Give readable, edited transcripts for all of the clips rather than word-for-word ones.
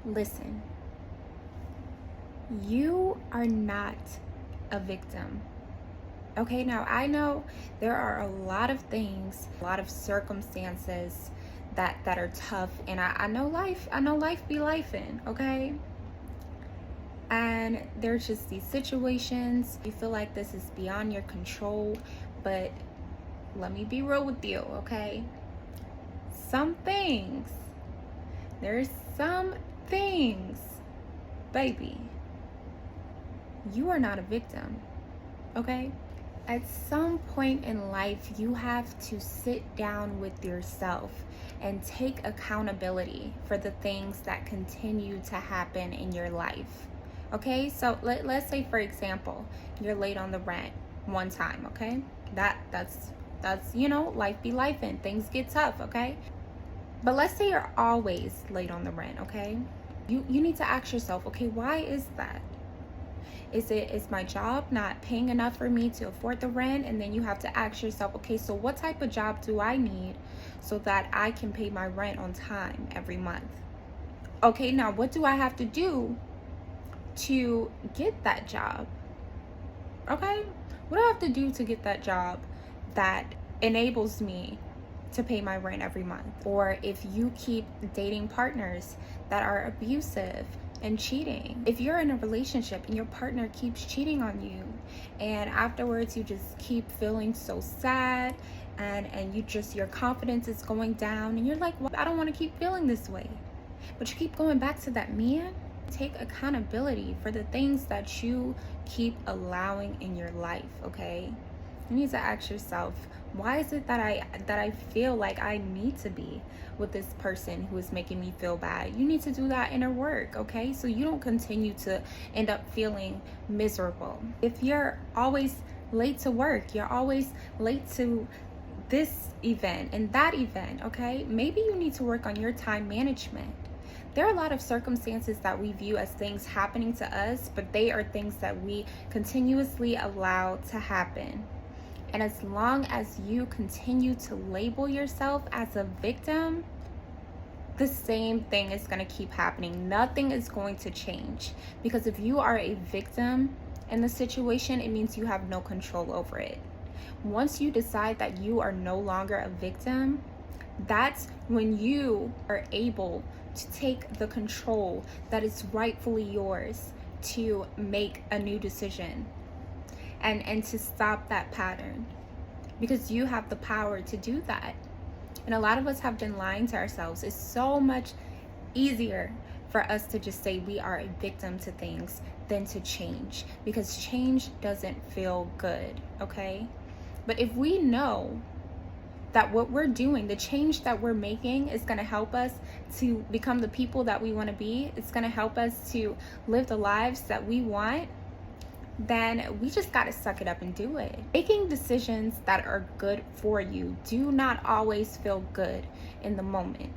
Listen, you are not a victim. Okay, now I know there are a lot of things, a lot of circumstances that are tough, and I know life be lifing, okay? And there's just these situations you feel like this is beyond your control, but let me be real with you, okay? Some things, there's some things, baby, you are not a victim, okay? At some point in life, you have to sit down with yourself and take accountability for the things that continue to happen in your life. Okay, so let's say, for example, you're late on the rent one time, okay? That's life be life and things get tough, okay? But let's say you're always late on the rent, okay? You need to ask yourself, okay, why is that? Is my job not paying enough for me to afford the rent? And then you have to ask yourself, okay, so what type of job do I need so that I can pay my rent on time every month? Okay, now what do I have to do to get that job? Okay, what do I have to do to get that job that enables me to pay my rent every month? Or if you keep dating partners that are abusive and cheating, if you're in a relationship and your partner keeps cheating on you, and afterwards you just keep feeling so sad, and your confidence is going down, and you're like, well, I don't want to keep feeling this way, but you keep going back to that man. Take accountability for the things that you keep allowing in your life, okay? You need to ask yourself, why is it that I feel like I need to be with this person who is making me feel bad? You need to do that inner work, okay? So you don't continue to end up feeling miserable. If you're always late to work, you're always late to this event and that event, okay? Maybe you need to work on your time management. There are a lot of circumstances that we view as things happening to us, but they are things that we continuously allow to happen. And as long as you continue to label yourself as a victim, the same thing is going to keep happening. Nothing is going to change. Because if you are a victim in the situation, it means you have no control over it. Once you decide that you are no longer a victim, that's when you are able to take the control that is rightfully yours to make a new decision and to stop that pattern, because you have the power to do that. And a lot of us have been lying to ourselves. It's so much easier for us to just say we are a victim to things than to change, because change doesn't feel good, okay? But if we know that what we're doing, the change that we're making, is going to help us to become the people that we want to be, it's going to help us to live the lives that we want, then we just got to suck it up and do it. Making decisions that are good for you do not always feel good in the moment,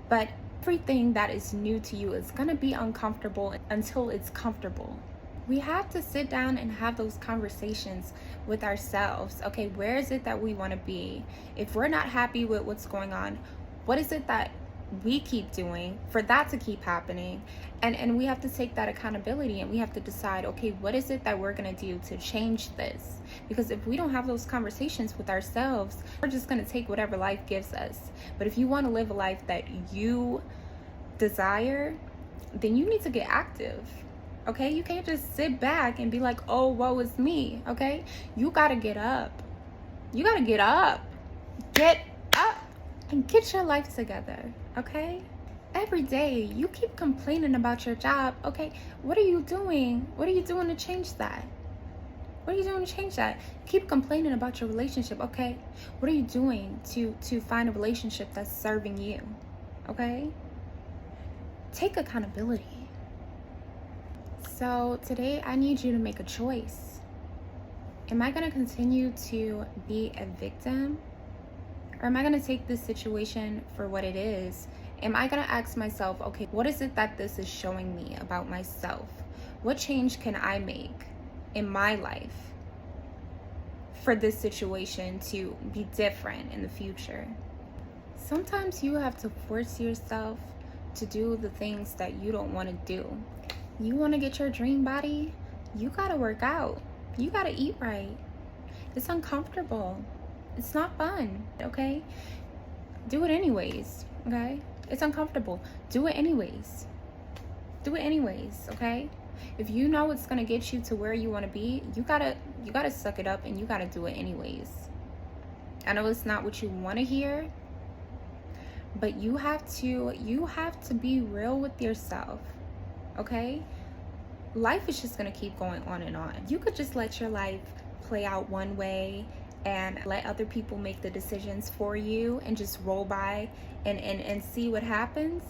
but everything that is new to you is going to be uncomfortable until it's comfortable. We have to sit down and have those conversations with ourselves. Okay, where is it that we want to be? If we're not happy with what's going on, what is it that we keep doing for that to keep happening? And we have to take that accountability, and we have to decide, okay, what is it that we're going to do to change this? Because if we don't have those conversations with ourselves, we're just going to take whatever life gives us. But if you want to live a life that you desire, then you need to get active. Okay, you can't just sit back and be like, oh, woe is me. Okay, you gotta get up. You gotta get up. Get up and get your life together. Okay, every day you keep complaining about your job. Okay, what are you doing? What are you doing to change that? What are you doing to change that? Keep complaining about your relationship. Okay, what are you doing to find a relationship that's serving you? Okay, take accountability. So today I need you to make a choice. Am I going to continue to be a victim? Or am I going to take this situation for what it is? Am I going to ask myself, okay, what is it that this is showing me about myself? What change can I make in my life for this situation to be different in the future? Sometimes you have to force yourself to do the things that you don't want to do. You want to get your dream body? You got to work out. You got to eat right. It's uncomfortable. It's not fun, okay? Do it anyways, okay? It's uncomfortable. Do it anyways. Do it anyways, okay? If you know it's going to get you to where you want to be, you got to suck it up and you got to do it anyways. I know it's not what you want to hear, but you have to be real with yourself, okay? Life is just going to keep going on and on. You could just let your life play out one way and let other people make the decisions for you and just roll by and see what happens.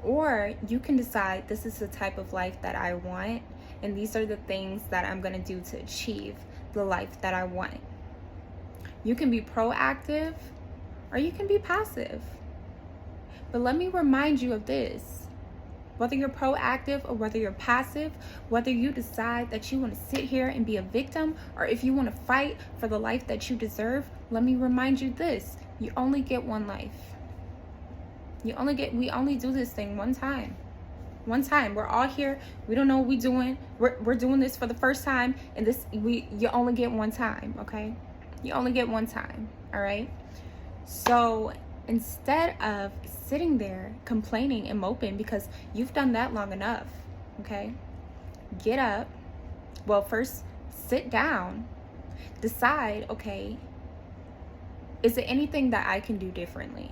Or you can decide, this is the type of life that I want, and these are the things that I'm going to do to achieve the life that I want. You can be proactive or you can be passive. But let me remind you of this. Whether you're proactive or whether you're passive, whether you decide that you want to sit here and be a victim, or if you want to fight for the life that you deserve, let me remind you this. You only get one life. We only do this thing one time. One time. We're all here. We don't know what we're doing. We're doing this for the first time, and you only get one time, okay? You only get one time, all right? So instead of sitting there complaining and moping, because you've done that long enough, okay? Get up. Well, first sit down. Decide, okay, is there anything that I can do differently?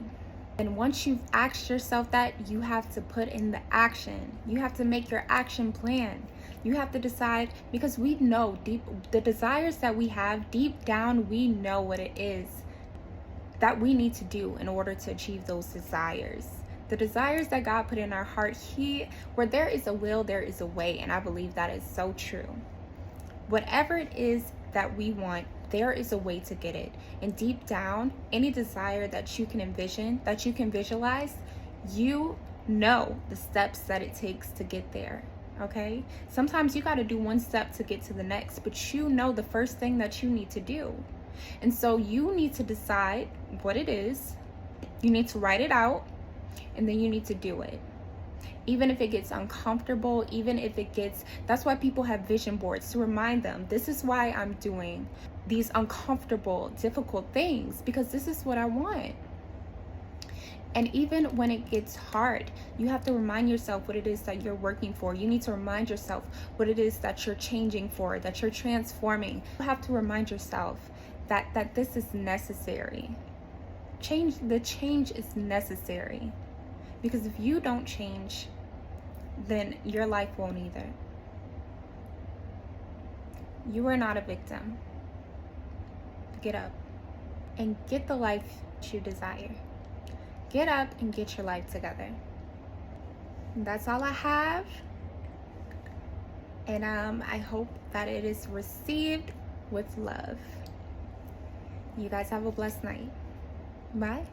And once you've asked yourself that, you have to put in the action. You have to make your action plan. You have to decide, because we know the desires that we have deep down, we know what it is that we need to do in order to achieve those desires. The desires that God put in our heart, where there is a will, there is a way. And I believe that is so true. Whatever it is that we want, there is a way to get it. And deep down, any desire that you can envision, that you can visualize, you know the steps that it takes to get there, okay? Sometimes you got to do one step to get to the next, but you know the first thing that you need to do. And so you need to decide what it is. You need to write it out, and then you need to do it. Even if it gets uncomfortable, that's why people have vision boards, to remind them, this is why I'm doing these uncomfortable, difficult things, because this is what I want. And even when it gets hard, you have to remind yourself what it is that you're working for. You need to remind yourself what it is that you're changing for, that you're transforming. You have to remind yourself that this is necessary. The change is necessary. Because if you don't change, then your life won't either. You are not a victim. Get up and get the life you desire. Get up and get your life together. And that's all I have. And I hope that it is received with love. You guys have a blessed night. Bye.